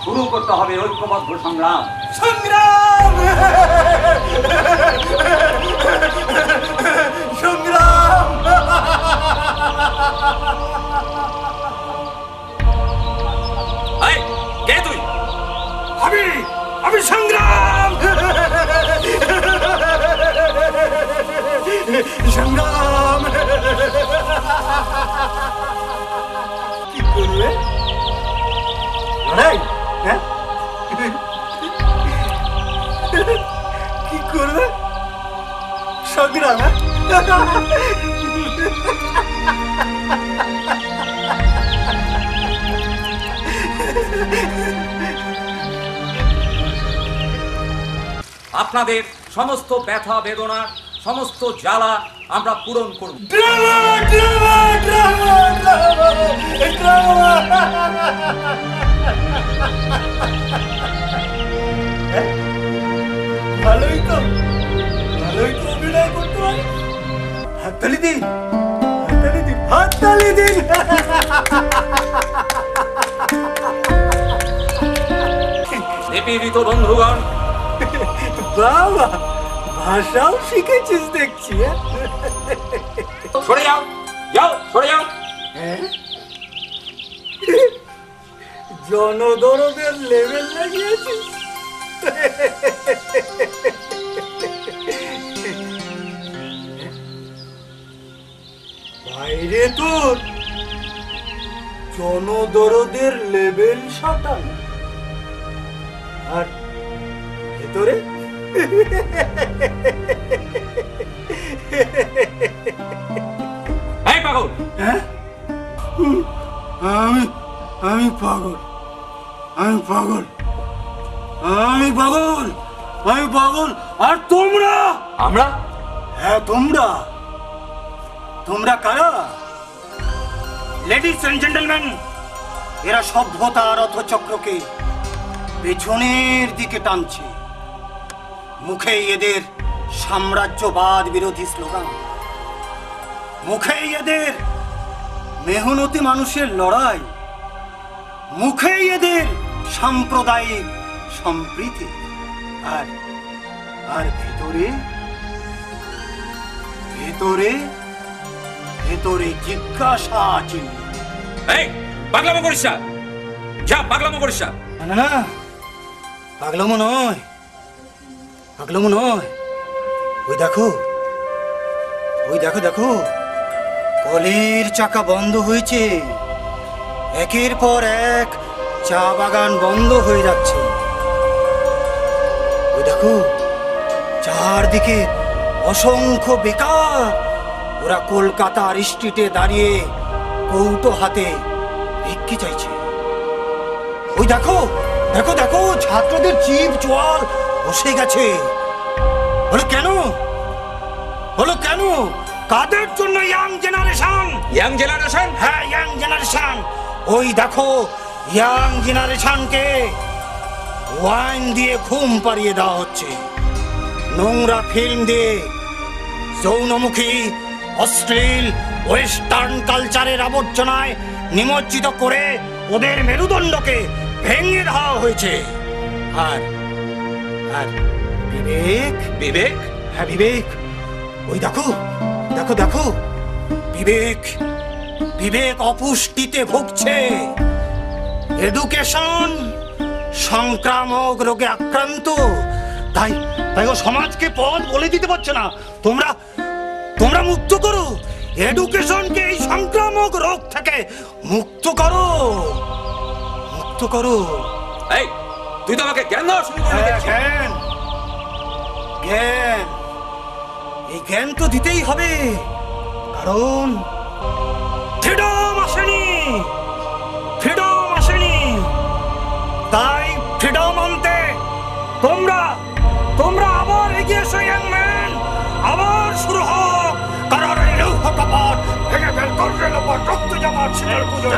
শুরু করতে হবে ঐক্যবদ্ধ সংগ্রাম। সংগ্রাম সংগ্রাম। কে তুই? আমি সংগ্রাম সংগ্রাম। কি করবে? লড়াই? হ্যাঁ, কি করবে? সংগ্রাম। আপনাদের সমস্ত ব্যথা বেদনা, সমস্ত জ্বালা আমরা পূরণ করব। ড্রামা ড্রামা ড্রামা ড্রামা ভালোই তো অভিনয় করতে পারে। হাততালি দিন, হাততালি দিন, হাততালি দিন। নিপীড়িত বন্ধুগণ, বাবা, ভাষাও শিখেছিস দেখছি। সরে যাও, যাও, সরে যাও। জনদরদের লেভেল লাগিয়েছিস। বাইরে তোর জনদরদের লেভেল সাটান, আর ভেতরে এই পাগল, হ্যাঁ, আমি পাগল, আমি পাগল, আমি পাগল, আমি পাগল। আর তোমরা? আমরা? হ্যাঁ, তোমরা কারা? লেডিস এন্ড জেন্টলম্যান, এরা সভ্যতার রথচক্রকে পেছনের দিকে টানছে। মুখেই এদের সাম্রাজ্যবাদ বিরোধী স্লোগান, মুখেই এদের মেহনতি মানুষের লড়াই, মুখেই এদের সাম্প্রদায়িক সম্প্রীতি। আর ভেতরে ভেতরে ভেতরে জিজ্ঞাসা চিহ্ন। এই পাগলামো করিস না, যা পাগলামো করিস না। না, পাগলামো নয়, পাগলামো নয়। ওই দেখো, দেখো, কলের চাকা বন্ধ হয়েছে। একের পর এক চা বাগান বন্ধ হয়ে যাচ্ছে। ওই দেখো, চারদিকে অসংখ্য বেকার। ওরা কলকাতার স্ট্রিটে দাঁড়িয়ে কৌটো হাতে ভিক্ষে চাইছে। ওই দেখো, ছাত্রদের চিপ চোয়াল বসে গেছে। হলো কেন? কাদের জন্য? Young generation. হ্যাঁ, ইয়াং জেনারেশন। ওই দেখো, ইয়াং জেনারেশনকে ওয়াইন দিয়ে ঘুম পাড়িয়ে দেওয়া হচ্ছে। নোংরা ফিল্ম দিয়ে, যৌনমুখী অশ্লীল ওয়েস্টার্ন কালচারের আবর্জনায় নিমজ্জিত করে ওদের মেরুদণ্ডকে ভেঙে দেওয়া হয়েছে। আর বিবেক, হ্যাঁ বিবেক। ওই দেখো, বিবেক অপুষ্টিতে ভুগছে। এডুকেশন সংক্রামক রোগে আক্রান্ত। তাই ও সমাজকে পথ বলে দিতে পারছে না। তোমরা মুক্ত করো এডুকেশনকে, এই সংক্রামক রোগ থেকে মুক্ত করো। এই তুই তো আমাকে জ্ঞান দেওয়া শুরু করলি। জ্ঞান, এই জ্ঞান তো দিতেই হবে, কারণ ফ্রিডম আসেনি। তাই ফ্রিডম আনতে তোমরা আবার এগিয়ে এসো। ইয়াং ম্যান, আবার শুরু হোক। কারণ এই লৌহ কপাট ভেঙে ফেল, করলে রক্ত জমা ছিল পুজোর